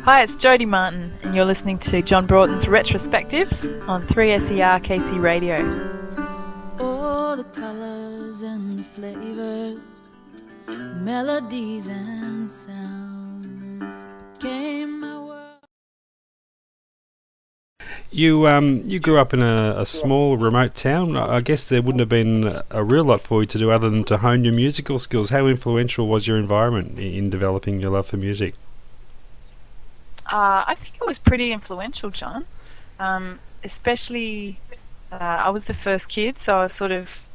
Hi, it's Jodi Martin, and you're listening to John Broughton's Retrospectives on 3SER KC Radio. All the colors and the flavors, melodies and sounds became my world. You grew up in a small, remote town. I guess there wouldn't have been a real lot for you to do other than to hone your musical skills. How influential was your environment in developing your love for music? I think it was pretty influential, John. Especially, I was the first kid, so I was sort of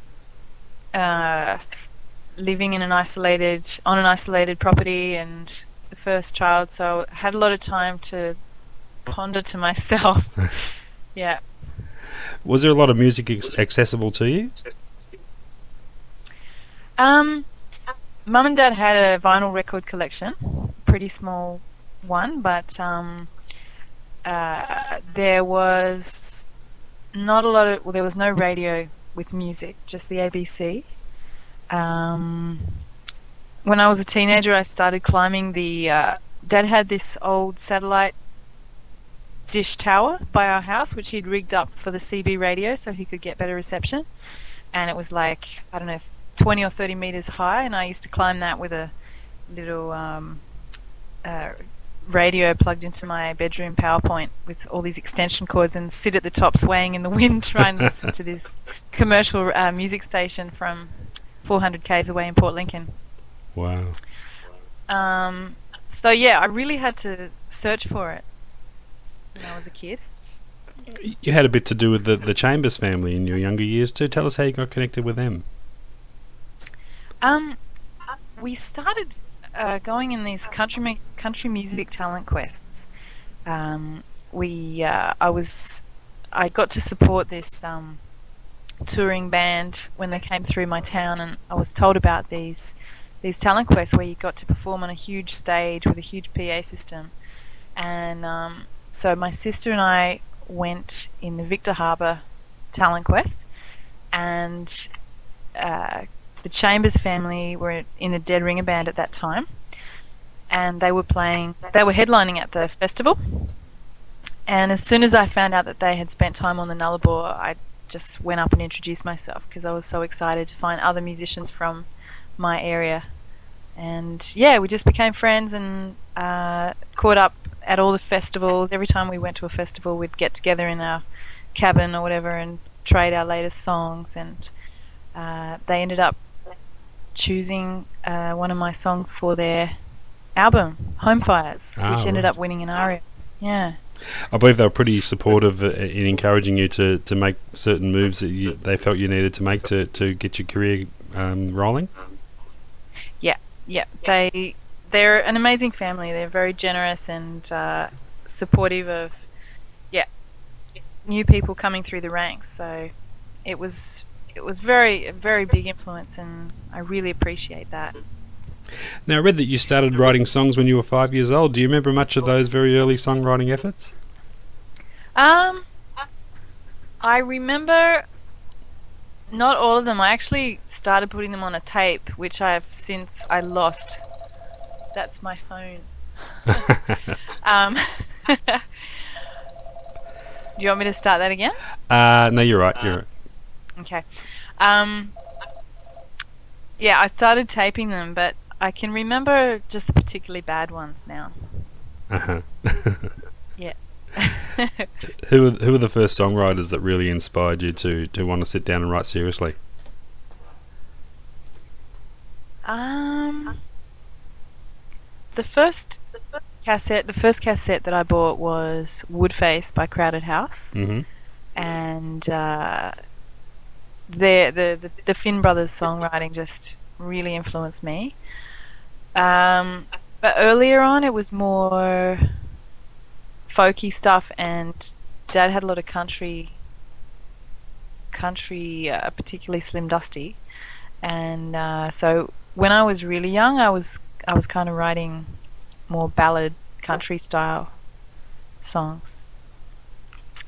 living in on an isolated property, and the first child, so I had a lot of time to ponder to myself. Yeah. Was there a lot of music accessible to you? Mum and Dad had a vinyl record collection, pretty small one, but there was not a lot of, well, there was no radio with music, just the ABC. When I was a teenager, I started climbing the Dad had this old satellite dish tower by our house, which he'd rigged up for the CB radio so he could get better reception, and it was like, I don't know, 20 or 30 meters high, and I used to climb that with a little radio plugged into my bedroom PowerPoint with all these extension cords and sit at the top swaying in the wind trying to listen to this commercial music station from 400 k's away in Port Lincoln. Wow. So yeah, I really had to search for it when I was a kid. You had a bit to do with the Chambers family in your younger years too. Tell us how you got connected with them. We started going in these country music talent quests. I got to support this touring band when they came through my town, and I was told about these talent quests where you got to perform on a huge stage with a huge PA system. And so my sister and I went in the Victor Harbour talent quest, and the Chambers family were in a Dead Ringer band at that time, and they were headlining at the festival. And as soon as I found out that they had spent time on the Nullarbor, I just went up and introduced myself because I was so excited to find other musicians from my area. And yeah, we just became friends and caught up at all the festivals. Every time we went to a festival, we'd get together in our cabin or whatever and trade our latest songs. And they ended up choosing one of my songs for their album, Home Fires, which ended up winning an ARIA. Yeah. I believe they were pretty supportive in encouraging you to make certain moves that they felt you needed to make to get your career rolling. Yeah. They're an amazing family. They're very generous and supportive of new people coming through the ranks. So it was a very big influence, and I really appreciate that. Now, I read that you started writing songs when you were 5 years old. Do you remember much of those very early songwriting efforts? I remember not all of them. I actually started putting them on a tape, which I lost. That's my phone. Do you want me to start that again? No, you're right. Okay. Yeah, I started taping them, but I can remember just the particularly bad ones now. Uh-huh. Yeah. Who were the first songwriters that really inspired you to want to sit down and write seriously? The first cassette that I bought was Woodface by Crowded House. Mm-hmm. And the Finn brothers songwriting just really influenced me. But earlier on, it was more folky stuff, and Dad had a lot of country, particularly Slim Dusty, and so when I was really young, I was kind of writing more ballad country style songs.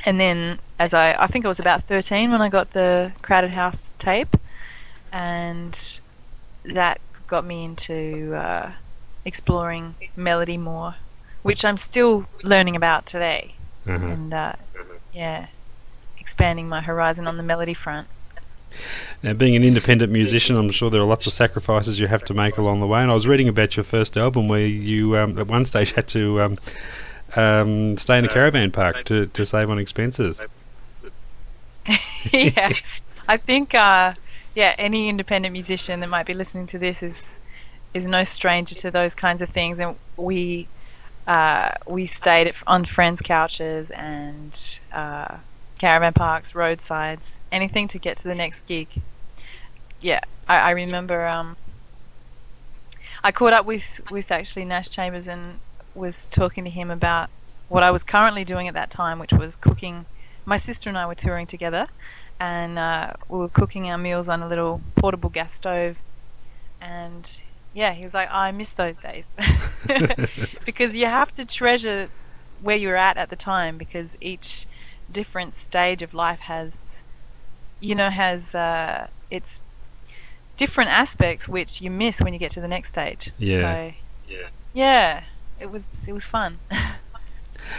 And then as I think I was about 13 when I got the Crowded House tape, and that got me into exploring melody more, which I'm still learning about today, Uh-huh. and yeah, expanding my horizon on the melody front. Now, being an independent musician, I'm sure there are lots of sacrifices you have to make along the way. And I was reading about your first album where you, at one stage, had to stay in a caravan park to save on expenses. Yeah, I think any independent musician that might be listening to this is no stranger to those kinds of things, and we stayed on friends' couches and caravan parks, roadsides, anything to get to the next gig. Yeah, I remember I caught up with actually Nash Chambers and was talking to him about what I was currently doing at that time, which was cooking. My sister and I were touring together, and we were cooking our meals on a little portable gas stove. And yeah, he was like, I miss those days. Because you have to treasure where you're at the time, because each different stage of life has its different aspects which you miss when you get to the next stage. Yeah. So, yeah, it was fun.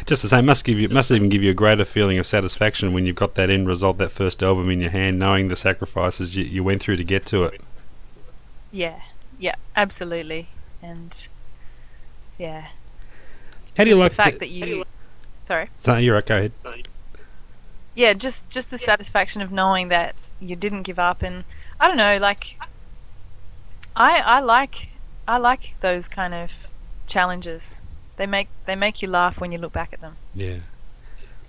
Just the same, must even give you a greater feeling of satisfaction when you've got that end result, that first album in your hand, knowing the sacrifices you went through to get to it. Yeah, absolutely, and yeah. How do you like the fact that you? Sorry. So you're right. Go ahead. Yeah, just the satisfaction of knowing that you didn't give up, and I don't know, like I like those kind of challenges. They make you laugh when you look back at them. Yeah.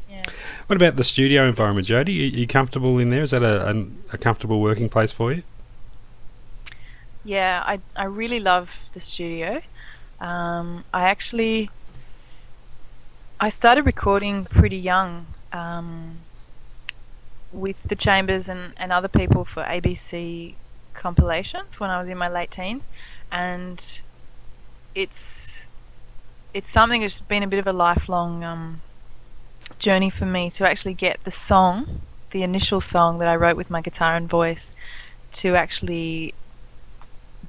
Yeah. What about the studio environment, Jodi? Are you comfortable in there? Is that a comfortable working place for you? Yeah, I really love the studio. I started recording pretty young, with the Chambers and other people for ABC compilations when I was in my late teens, and it's something that's been a bit of a lifelong journey for me to actually get the initial song that I wrote with my guitar and voice, to actually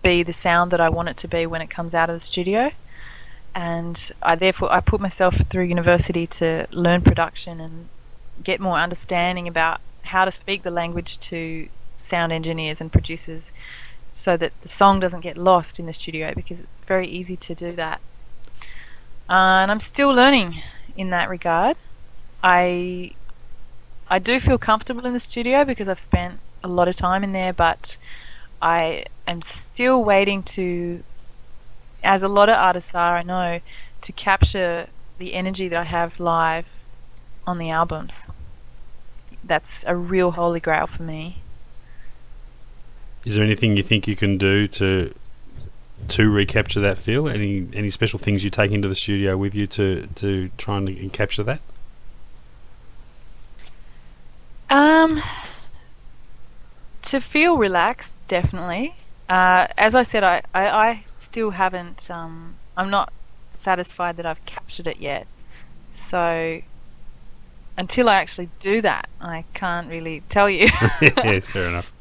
be the sound that I want it to be when it comes out of the studio. And I put myself through university to learn production and get more understanding about how to speak the language to sound engineers and producers, so that the song doesn't get lost in the studio, because it's very easy to do that. And I'm still learning in that regard. I do feel comfortable in the studio because I've spent a lot of time in there, but I am still waiting to, as a lot of artists are, I know, to capture the energy that I have live on the albums. That's a real holy grail for me. Is there anything you think you can do to recapture that feel? Any special things you take into the studio with you to try and capture that? To feel relaxed, definitely. As I said, I still haven't. I'm not satisfied that I've captured it yet. So until I actually do that, I can't really tell you. Yeah, fair enough.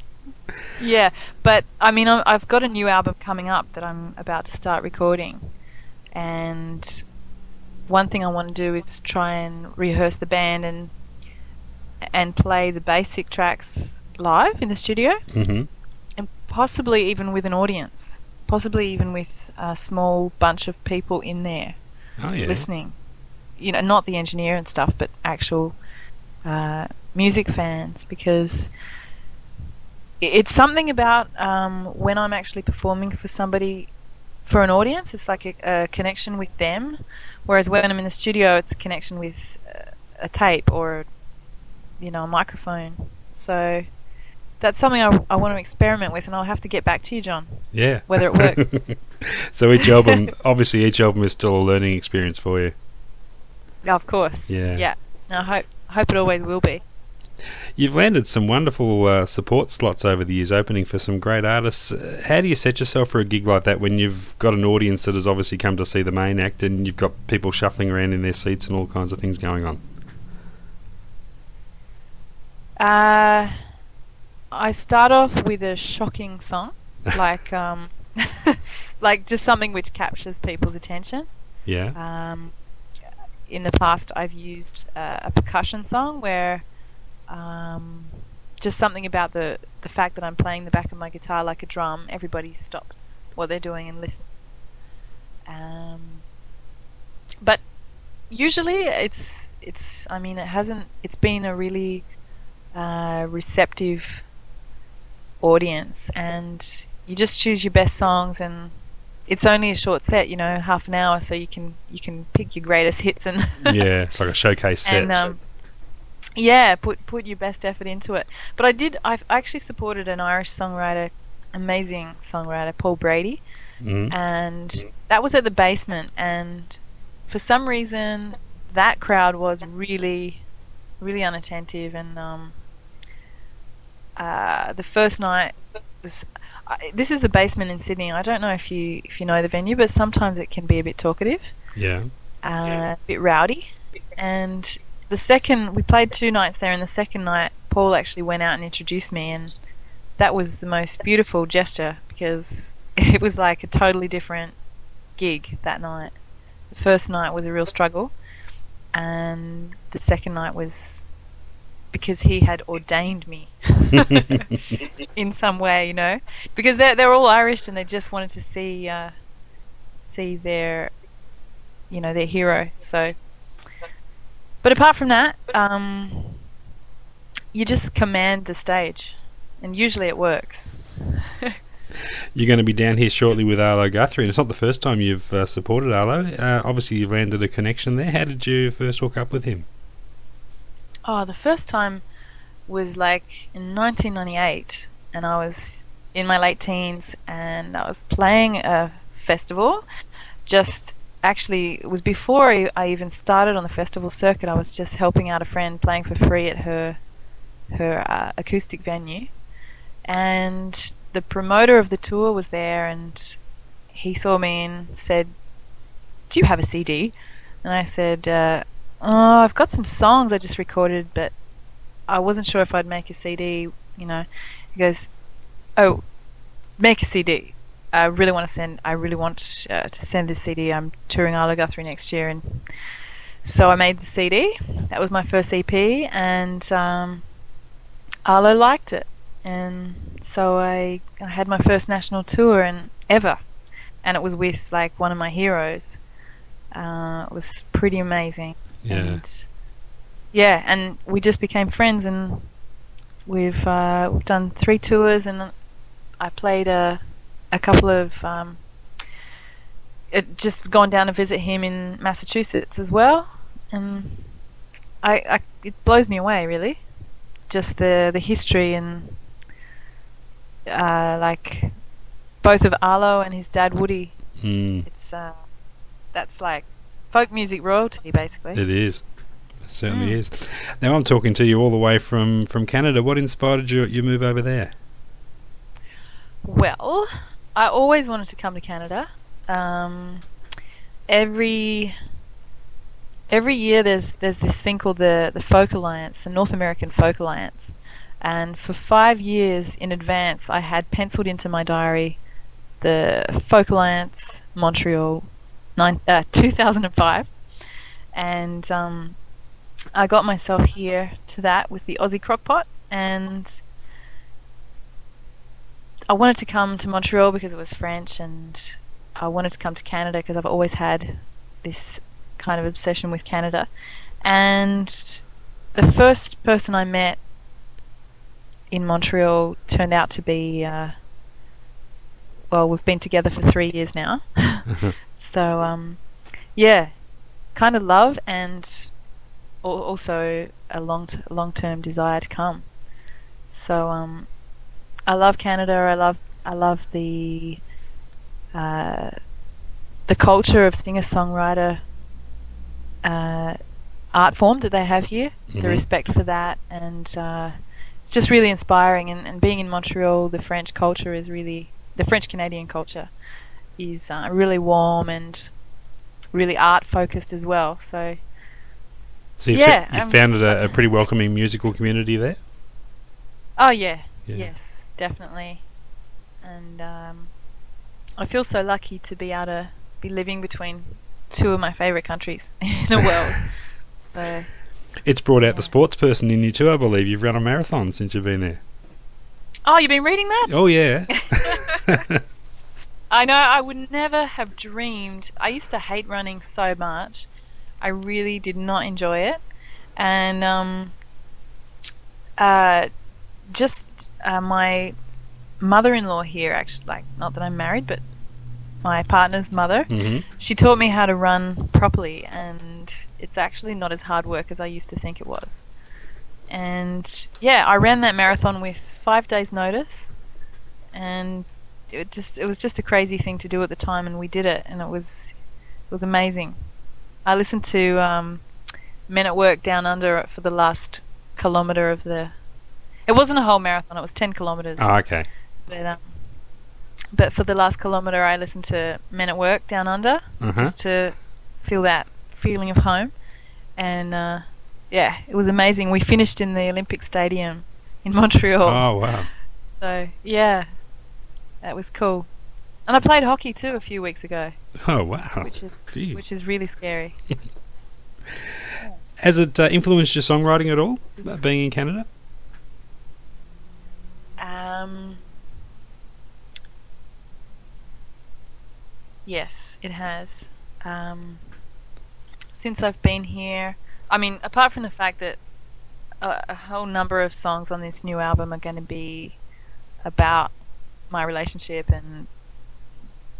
Yeah, but I mean, I've got a new album coming up that I'm about to start recording, and one thing I want to do is try and rehearse the band and play the basic tracks live in the studio, Mm-hmm. and possibly even with an audience, possibly even with a small bunch of people in there listening. You know, not the engineer and stuff, but actual music fans, because it's something about when I'm actually performing for somebody, for an audience, it's like a connection with them, whereas when I'm in the studio, it's a connection with a tape or, a microphone. So that's something I want to experiment with, and I'll have to get back to you, John. Yeah. Whether it works. So each album is still a learning experience for you. Of course. Yeah. I hope it always will be. You've landed some wonderful support slots over the years, opening for some great artists. How do you set yourself for a gig like that when you've got an audience that has obviously come to see the main act, and you've got people shuffling around in their seats and all kinds of things going on? I start off with a shocking song, like just something which captures people's attention. Yeah. in the past I've used a percussion song where just something about the fact that I'm playing the back of my guitar like a drum, everybody stops what they're doing and listens. But usually I mean, it's been a really receptive audience, and you just choose your best songs, and it's only a short set, half an hour, so you can pick your greatest hits and Yeah, it's like a showcase set. and yeah, put your best effort into it. But I actually supported an Irish songwriter, amazing songwriter, Paul Brady, and that was at the Basement, and for some reason that crowd was really, really unattentive, and the first night was. This is the Basement in Sydney. I don't know if you know the venue, but sometimes it can be a bit talkative. Yeah. A bit rowdy. And we played 2 nights there, and the second night Paul actually went out and introduced me, and that was the most beautiful gesture because it was like a totally different gig that night. The first night was a real struggle, and the second night was because he had ordained me in some way, because they're all Irish and they just wanted to see their their hero. So, but apart from that, you just command the stage, and usually it works. You're going to be down here shortly with Arlo Guthrie, and it's not the first time you've supported Arlo. Obviously, you've landed a connection there. How did you first hook up with him? Oh, the first time was like in 1998, and I was in my late teens, and I was playing a festival. It was before I even started on the festival circuit. I was just helping out a friend playing for free at her acoustic venue, and the promoter of the tour was there, and he saw me and said, "Do you have a CD?" And I said, "Oh, I've got some songs I just recorded, but I wasn't sure if I'd make a CD, He goes, "Oh, make a CD. I really want to send this CD. I'm touring Arlo Guthrie next year." And so I made the CD. That was my first EP, and Arlo liked it. And so I had my first national tour ever, and it was with like one of my heroes. It was pretty amazing. Yeah. And we just became friends, and we've done 3 tours, and I played a couple of just gone down to visit him in Massachusetts as well, and it blows me away, really, just the history, and like both of Arlo and his dad Woody. It's that's like folk music royalty, basically. It is. It certainly is. Now I'm talking to you all the way from Canada. What inspired you move over there? Well, I always wanted to come to Canada. Every year there's this thing called the Folk Alliance, the North American Folk Alliance, and for 5 years in advance I had penciled into my diary the Folk Alliance Montreal 2005, and I got myself here to that with the Aussie Crockpot, and I wanted to come to Montreal because it was French, and I wanted to come to Canada because I've always had this kind of obsession with Canada. And the first person I met in Montreal turned out to be, we've been together for 3 years now. So, kind of love, and also a long-term desire to come. So, I love Canada. I love the culture of singer-songwriter art form that they have here. The respect for that, and it's just really inspiring. And being in Montreal, the French culture is really, the French Canadian culture is really warm and really art focused as well. So you found it a pretty welcoming musical community there? Oh yeah. Yes, definitely. And I feel so lucky to be able to be living between two of my favourite countries in the world. So, it's brought out the sports person in you too, I believe. You've run a marathon since you've been there. Oh, you've been reading that? Oh, yeah. I know, I would never have dreamed. I used to hate running so much. I really did not enjoy it. And my mother-in-law here, actually, like, not that I'm married, but my partner's mother, she taught me how to run properly, and it's actually not as hard work as I used to think it was. And yeah, I ran that marathon with 5 days notice, and it was just a crazy thing to do at the time, and we did it, and it was amazing. I listened to Men at Work Down Under for the last kilometre of the... It wasn't a whole marathon, it was 10 kilometres. Oh, okay. But for the last kilometre I listened to Men at Work Down Under, just to feel that feeling of home. And yeah, it was amazing. We finished in the Olympic Stadium in Montreal. Oh, wow. So, yeah, that was cool. And I played hockey too a few weeks ago. Oh, wow. Which is really scary. Has it influenced your songwriting at all, being in Canada? Yes, it has. Since I've been here, I mean, apart from the fact that a whole number of songs on this new album are going to be about my relationship and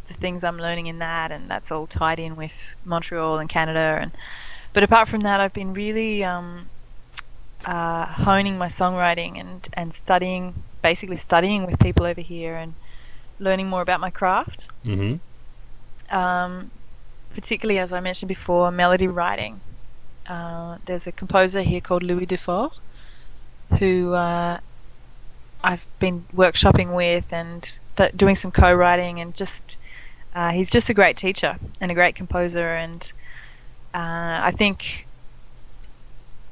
the things I'm learning in that, and that's all tied in with Montreal and Canada. But apart from that, I've been really honing my songwriting and basically studying with people over here and learning more about my craft. Particularly, as I mentioned before, melody writing. There's a composer here called Louis Dufour, who I've been workshopping with and doing some co-writing, and he's just a great teacher and a great composer, and I think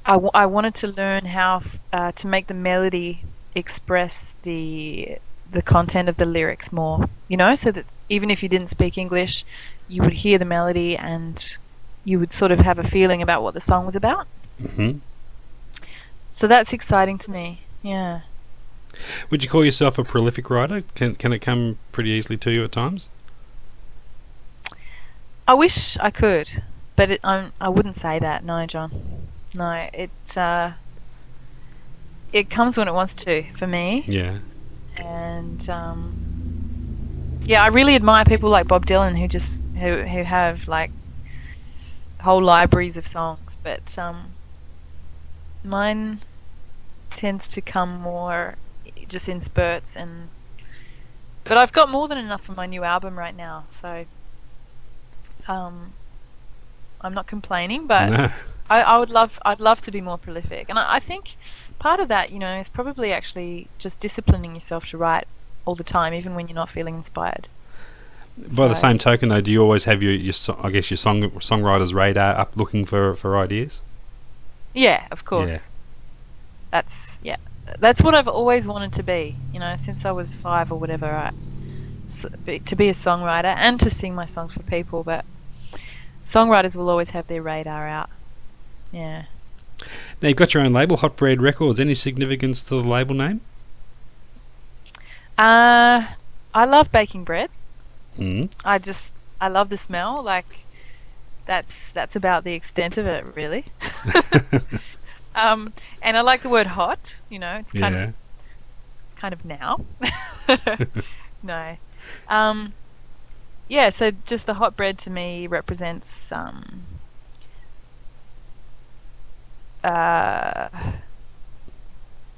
I wanted to learn how to make the melody express the content of the lyrics more, so that even if you didn't speak English, you would hear the melody and you would sort of have a feeling about what the song was about. So that's exciting to me. Yeah. Would you call yourself a prolific writer? Can it come pretty easily to you at times? I wish I could, but I wouldn't say that. No, John. No, it comes when it wants to for me. Yeah. And yeah, I really admire people like Bob Dylan who have like whole libraries of songs, but mine tends to come more just in spurts, but I've got more than enough for my new album right now, so I'm not complaining, but No. I'd love to be more prolific, and I think part of that, is probably actually just disciplining yourself to write all the time, even when you're not feeling inspired. By the same token, though, do you always have your songwriter's radar up looking for ideas? Yeah, of course. Yeah. That's what I've always wanted to be. Since I was 5 or whatever, to be a songwriter and to sing my songs for people. But songwriters will always have their radar out. Yeah. Now, you've got your own label, Hot Bread Records. Any significance to the label name? I love baking bread. Mm. I love the smell. Like, that's about the extent of it, really. And I like the word hot. It's kind of now. No. Yeah. So just the hot bread to me represents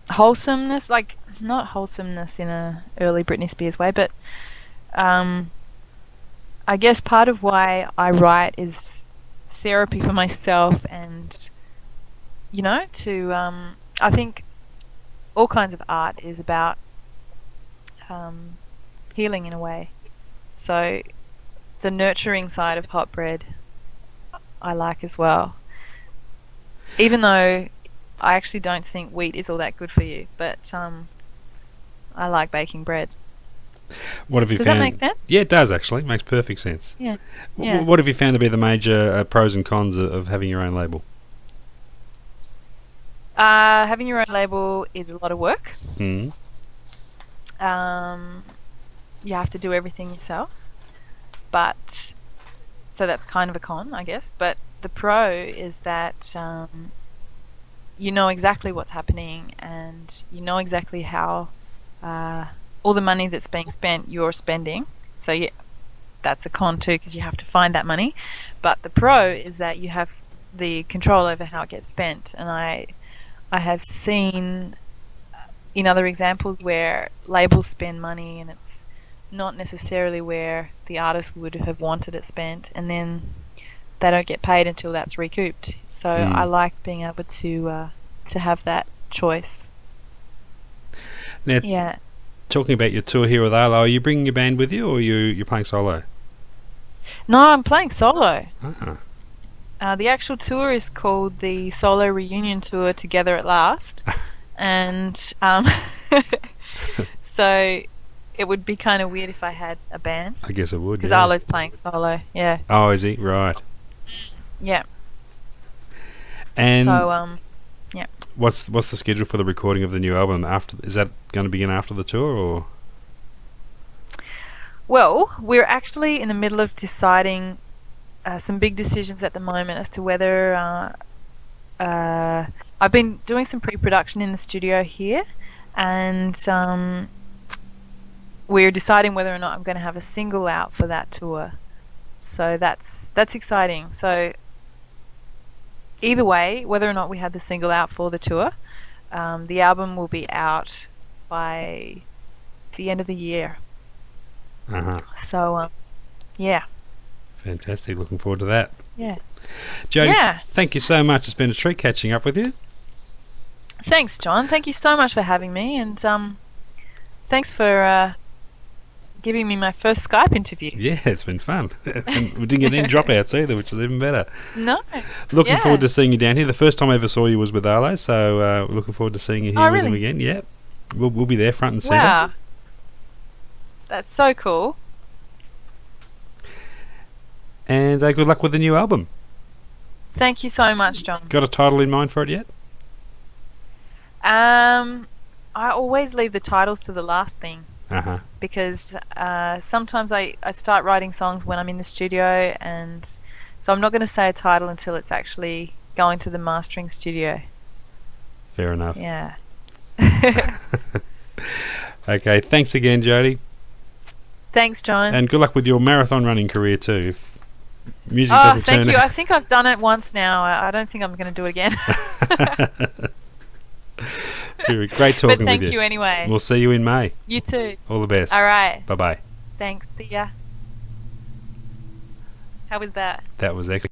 wholesomeness, like not wholesomeness in a early Britney Spears way, but I guess part of why I write is therapy for myself, and I think all kinds of art is about healing in a way. So the nurturing side of hot bread I like as well, even though I actually don't think wheat is all that good for you, but I like baking bread. What have you Does found? that make sense? Yeah, it does actually. It makes perfect sense. Yeah. Yeah. What have you found to be the major pros and cons of having your own label? Having your own label is a lot of work. Mm. You have to do everything yourself, but so that's kind of a con, I guess. But the pro is that you know exactly what's happening, and you know exactly how all the money that's being spent you're spending. So yeah, that's a con too, because you have to find that money. But the pro is that you have the control over how it gets spent, and I have seen in other examples where labels spend money and it's not necessarily where the artist would have wanted it spent, and then they don't get paid until that's recouped. So I like being able to have that choice. Now, Yeah. talking about your tour here with Arlo, are you bringing your band with you, or you're playing solo? No, I'm playing solo. Ah. The actual tour is called the Solo Reunion Tour Together at Last. And so it would be kind of weird if I had a band. I guess it would. Because Yeah. Arlo's playing solo, yeah. Oh, is he? Right. Yeah. And So, yeah. what's the schedule for the recording of the new album? Is that going to begin after the tour, or? Well, we're actually in the middle of deciding some big decisions at the moment as to whether I've been doing some pre-production in the studio here, and we're deciding whether or not I'm going to have a single out for that tour. So that's exciting. So either way, whether or not we have the single out for the tour, the album will be out by the end of the year. So yeah. Fantastic. Looking forward to that. Yeah. Jodi, Yeah. thank you so much. It's been a treat catching up with you. Thanks, John. Thank you so much for having me, and thanks for giving me my first Skype interview. Yeah, it's been fun. And we didn't get any dropouts either, which is even better. No. Looking forward to seeing you down here. The first time I ever saw you was with Arlo, so looking forward to seeing you here with him again. Yeah, we'll be there front and centre. Wow. That's so cool. And good luck with the new album. Thank you so much, John. Got a title in mind for it yet? I always leave the titles to the last thing. Because sometimes I start writing songs when I'm in the studio, and so I'm not going to say a title until it's actually going to the mastering studio. Fair enough. Yeah. Okay, thanks again, Jodi. Thanks, John. And good luck with your marathon running career too. If music doesn't thank turn you. out. I think I've done it once now. I don't think I'm going to do it again. Great talking with you. But thank you anyway. We'll see you in May. You too. All the best. All right. Bye-bye. Thanks. See ya. How was that? That was excellent.